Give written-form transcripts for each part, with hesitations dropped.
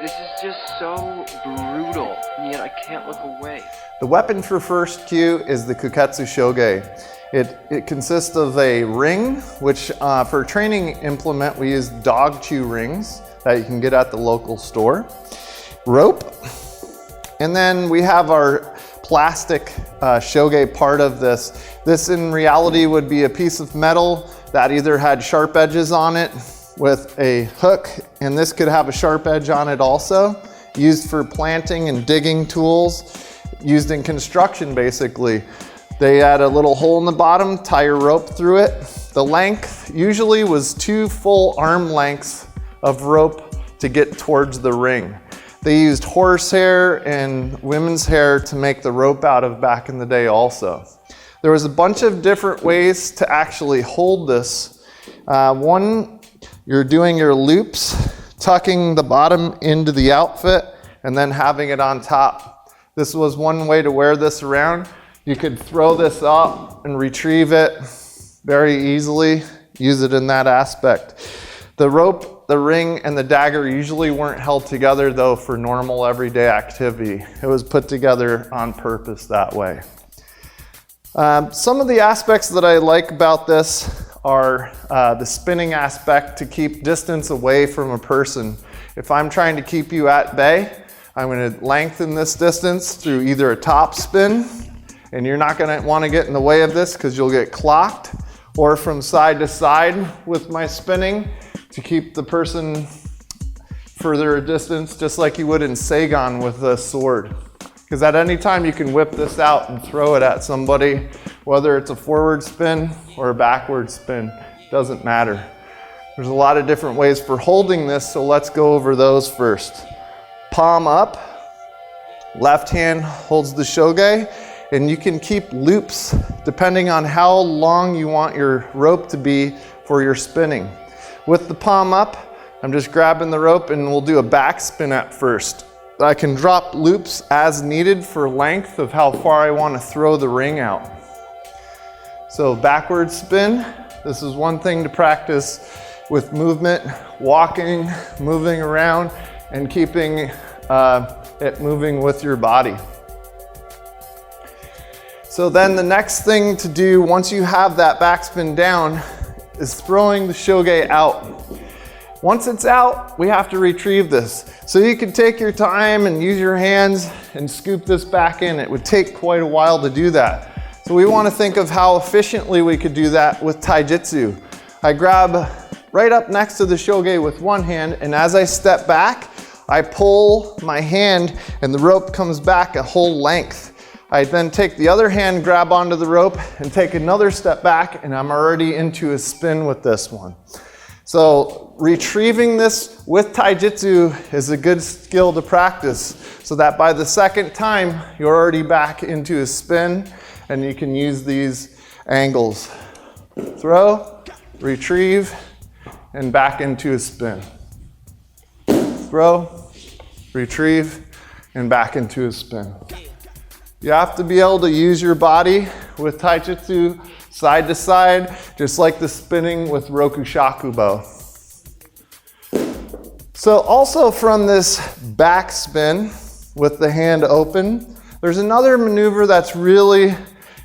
This is just so brutal, and yet I can't look away. The weapon for first kyu is the Kuketsu Shoge. It consists of a ring, which for a training implement we use dog chew rings that you can get at the local store. Rope, and then we have our plastic shoge part of this. This in reality would be a piece of metal that either had sharp edges on it with a hook, and this could have a sharp edge on it also, used for planting and digging tools, used in construction basically. They add a little hole in the bottom, tie your rope through it. The length usually was 2 full arm lengths of rope to get towards the ring. They used horsehair and women's hair to make the rope out of back in the day also. There was a bunch of different ways to actually hold this. One, you're doing your loops, tucking the bottom into the outfit, and then having it on top. This was one way to wear this around. You could throw this up and retrieve it very easily, use it in that aspect. The rope, the ring, and the dagger usually weren't held together though for normal everyday activity. It was put together on purpose that way. Some of the aspects that I like about this are the spinning aspect to keep distance away from a person. If I'm trying to keep you at bay, I'm going to lengthen this distance through either a top spin, and you're not going to want to get in the way of this because you'll get clocked, or from side to side with my spinning to keep the person further a distance, just like you would in Seigan with a sword. Because at any time you can whip this out and throw it at somebody, whether it's a forward spin or a backward spin, doesn't matter. There's a lot of different ways for holding this, so let's go over those first. Palm up, left hand holds the shoge, and you can keep loops depending on how long you want your rope to be for your spinning. With the palm up, I'm just grabbing the rope and we'll do a back spin at first. I can drop loops as needed for length of how far I want to throw the ring out. So backward spin, this is one thing to practice with movement, walking, moving around, and keeping it moving with your body. So then the next thing to do once you have that backspin down is throwing the shoge out. Once it's out, we have to retrieve this. So you can take your time and use your hands and scoop this back in. It would take quite a while to do that. So we want to think of how efficiently we could do that with taijutsu. I grab right up next to the shoge with one hand, and as I step back, I pull my hand and the rope comes back a whole length. I then take the other hand, grab onto the rope, and take another step back, and I'm already into a spin with this one. So retrieving this with taijutsu is a good skill to practice, so that by the second time, you're already back into a spin, and you can use these angles. Throw, retrieve, and back into a spin. Throw, retrieve, and back into a spin. You have to be able to use your body with taijutsu side to side, just like the spinning with rokushakubo. So also from this back spin with the hand open, there's another maneuver that's really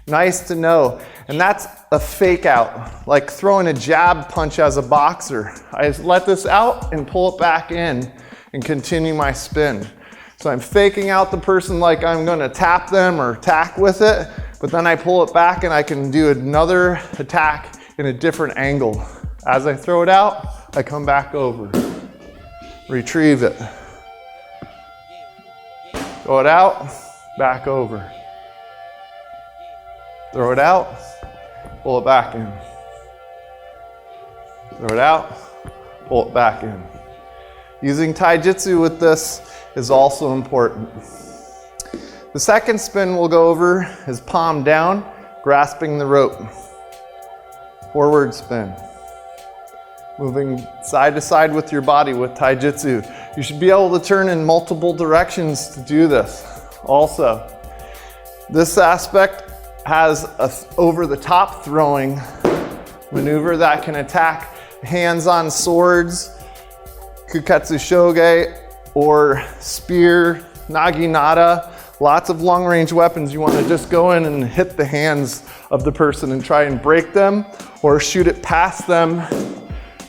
nice to know, and that's a fake out, like throwing a jab punch as a boxer. I let this out and pull it back in and continue my spin. So I'm faking out the person like I'm gonna tap them or attack with it, but then I pull it back and I can do another attack in a different angle. As I throw it out, I come back over. Retrieve it. Throw it out, back over. Throw it out, pull it back in. Throw it out, pull it back in. Using taijutsu with this is also important. The second spin we'll go over is palm down, grasping the rope. Forward spin. Moving side to side with your body with taijutsu. You should be able to turn in multiple directions to do this. Also, this aspect has a over-the-top throwing maneuver that can attack hands on swords, Kuketsu Shoge, or spear, naginata, lots of long-range weapons. You want to just go in and hit the hands of the person and try and break them, or shoot it past them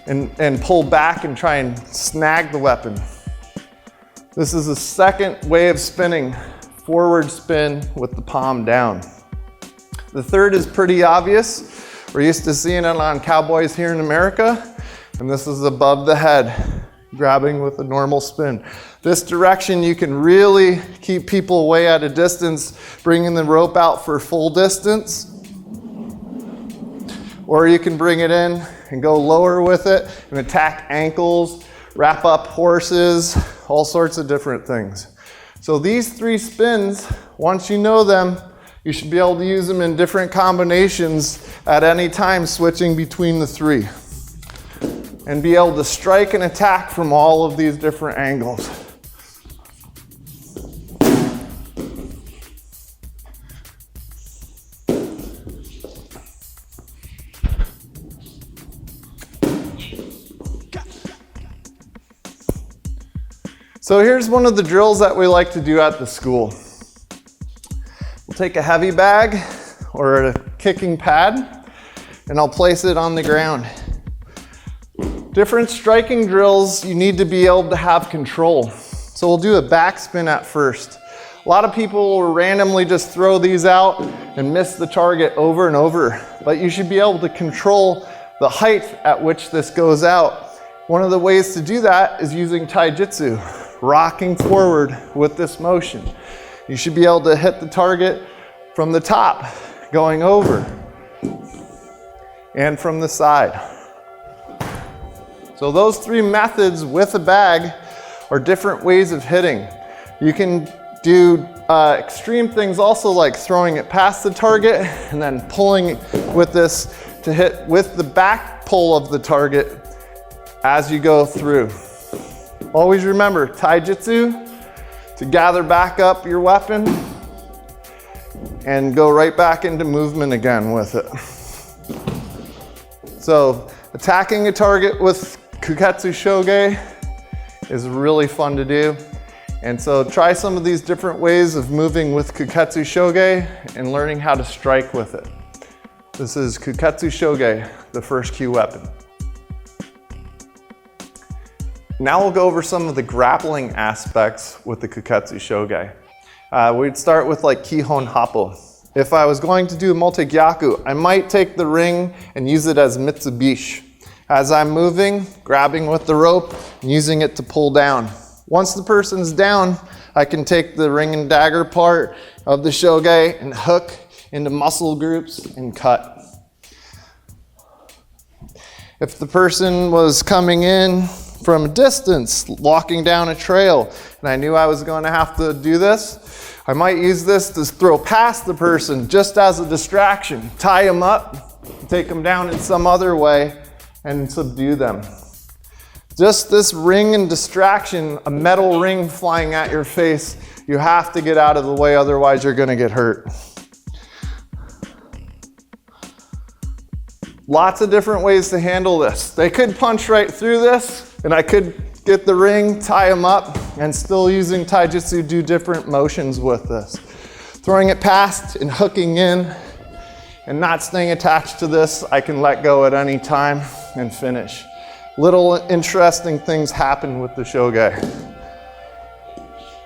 and pull back and try and snag the weapon. This is the second way of spinning, forward spin with the palm down. The third is pretty obvious. We're used to seeing it on cowboys here in America, and this is above the head, grabbing with a normal spin. This direction, you can really keep people away at a distance, bringing the rope out for full distance. Or you can bring it in and go lower with it and attack ankles, wrap up horses, all sorts of different things. So these three spins, once you know them, you should be able to use them in different combinations at any time, switching between the three. And be able to strike and attack from all of these different angles. So here's one of the drills that we like to do at the school. We'll take a heavy bag or a kicking pad, and I'll place it on the ground. Different striking drills, you need to be able to have control. So we'll do a backspin at first. A lot of people will randomly just throw these out and miss the target over and over, but you should be able to control the height at which this goes out. One of the ways to do that is using taijutsu, rocking forward with this motion. You should be able to hit the target from the top, going over, and from the side. So those three methods with a bag are different ways of hitting. You can do extreme things also, like throwing it past the target and then pulling with this to hit with the back pull of the target as you go through. Always remember, taijutsu, to gather back up your weapon and go right back into movement again with it. So attacking a target with kuketsu shoge is really fun to do. And so try some of these different ways of moving with kuketsu shoge and learning how to strike with it. This is kuketsu shoge, the first kyu weapon. Now we'll go over some of the grappling aspects with the kuketsu shoge. We'd start with like kihon happo. If I was going to do a multi-gyaku, I might take the ring and use it as mitsubishi. As I'm moving, grabbing with the rope, and using it to pull down. Once the person's down, I can take the ring and dagger part of the shoge and hook into muscle groups and cut. If the person was coming in from a distance, walking down a trail, and I knew I was going to have to do this, I might use this to throw past the person just as a distraction, tie them up, take them down in some other way, and subdue them. Just this ring and distraction, a metal ring flying at your face, you have to get out of the way, otherwise you're going to get hurt. Lots of different ways to handle this. They could punch right through this, and I could get the ring, tie them up, and still using taijutsu do different motions with this. Throwing it past and hooking in and not staying attached to this, I can let go at any time and finish. Little interesting things happen with the shoge.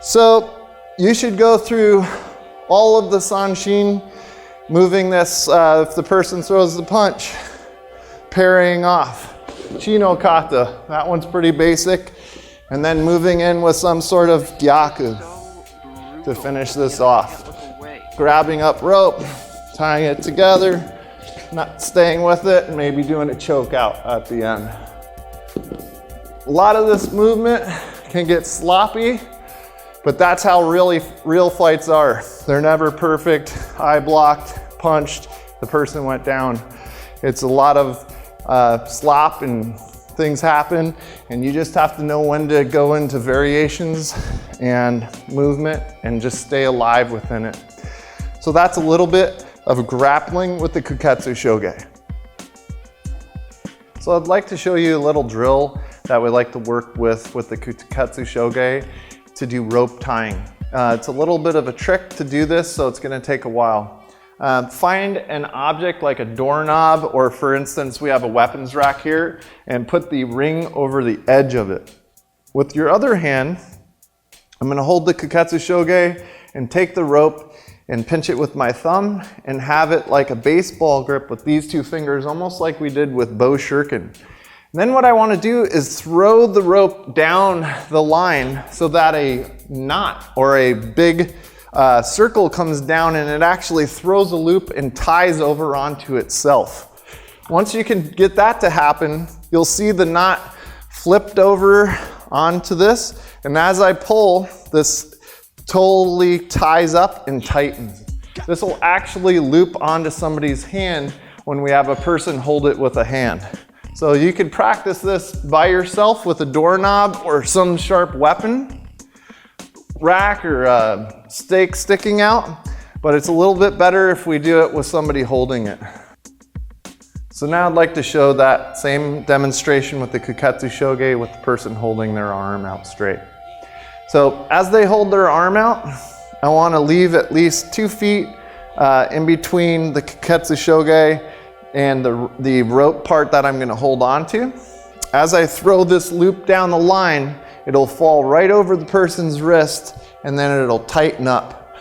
So you should go through all of the sanshin, moving this if the person throws the punch, parrying off. Chino kata, that one's pretty basic. And then moving in with some sort of gyaku to finish this off. Grabbing up rope, tying it together, not staying with it, and maybe doing a choke out at the end. A lot of this movement can get sloppy, but that's how real fights are. They're never perfect. Eye blocked, punched, the person went down. It's a lot of slop and things happen, and you just have to know when to go into variations and movement and just stay alive within it. So that's a little bit of grappling with the kuketsu shoge. So So I'd like to show you a little drill that we like to work with the Kuketsu Shoge to do rope tying. It's a little bit of a trick to do this, so it's going to take a while. Find an object like a doorknob, or for instance, we have a weapons rack here, and put the ring over the edge of it. With your other hand, I'm going to hold the Kuketsu Shoge and take the rope and pinch it with my thumb and have it like a baseball grip with these two fingers, almost like we did with bow shuriken. And then what I want to do is throw the rope down the line so that a knot or a big circle comes down, and it actually throws a loop and ties over onto itself. Once you can get that to happen, you'll see the knot flipped over onto this, and as I pull, this totally ties up and tightens. This will actually loop onto somebody's hand when we have a person hold it with a hand. So you could practice this by yourself with a doorknob or some sharp weapon, rack or stake sticking out, but it's a little bit better if we do it with somebody holding it. So now I'd like to show that same demonstration with the Kuketsu Shoge with the person holding their arm out straight. So as they hold their arm out, I want to leave at least 2 feet in between the Kuketsu Shoge and the rope part that I'm going to hold on to. As I throw this loop down the line, it'll fall right over the person's wrist, and then it'll tighten up.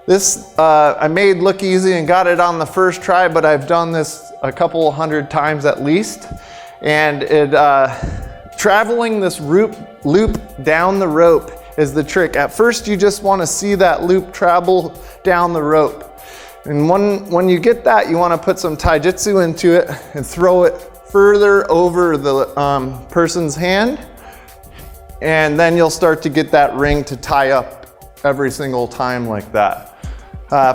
This I made look easy and got it on the first try, but I've done this a couple hundred times at least. And traveling this loop down the rope is the trick. At first you just want to see that loop travel down the rope. And when you get that, you want to put some taijutsu into it and throw it further over the person's hand. And then you'll start to get that ring to tie up every single time like that.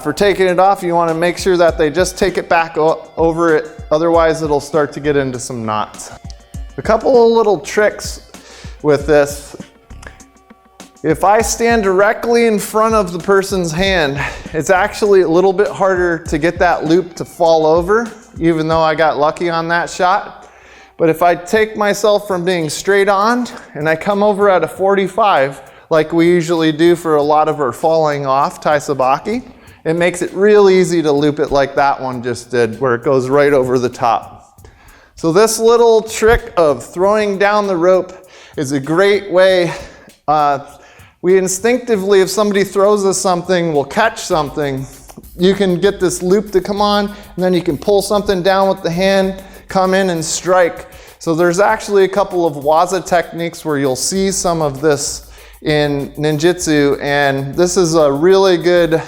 For taking it off, you want to make sure that they just take it back over it. Otherwise, it'll start to get into some knots. A couple of little tricks with this. If I stand directly in front of the person's hand, it's actually a little bit harder to get that loop to fall over, even though I got lucky on that shot. But if I take myself from being straight on and I come over at a 45, like we usually do for a lot of our falling off tai sabaki, it makes it real easy to loop it like that one just did, where it goes right over the top. So this little trick of throwing down the rope is a great way. We instinctively, if somebody throws us something, we'll catch something. You can get this loop to come on, and then you can pull something down with the hand, come in and strike. So there's actually a couple of waza techniques where you'll see some of this in ninjutsu, and this is a really good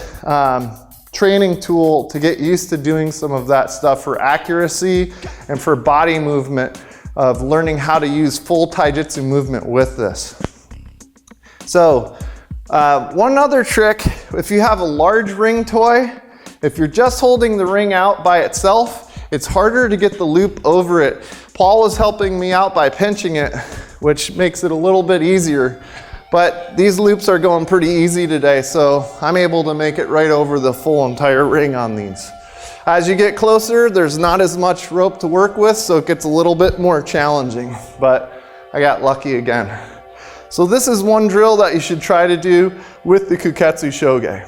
training tool to get used to doing some of that stuff for accuracy and for body movement, of learning how to use full taijutsu movement with this. So one other trick, if you have a large ring toy, if you're just holding the ring out by itself, it's harder to get the loop over it. Paul is helping me out by pinching it, which makes it a little bit easier. But these loops are going pretty easy today, so I'm able to make it right over the full entire ring on these. As you get closer, there's not as much rope to work with, so it gets a little bit more challenging, but I got lucky again. So this is one drill that you should try to do with the Kuketsu Shoge.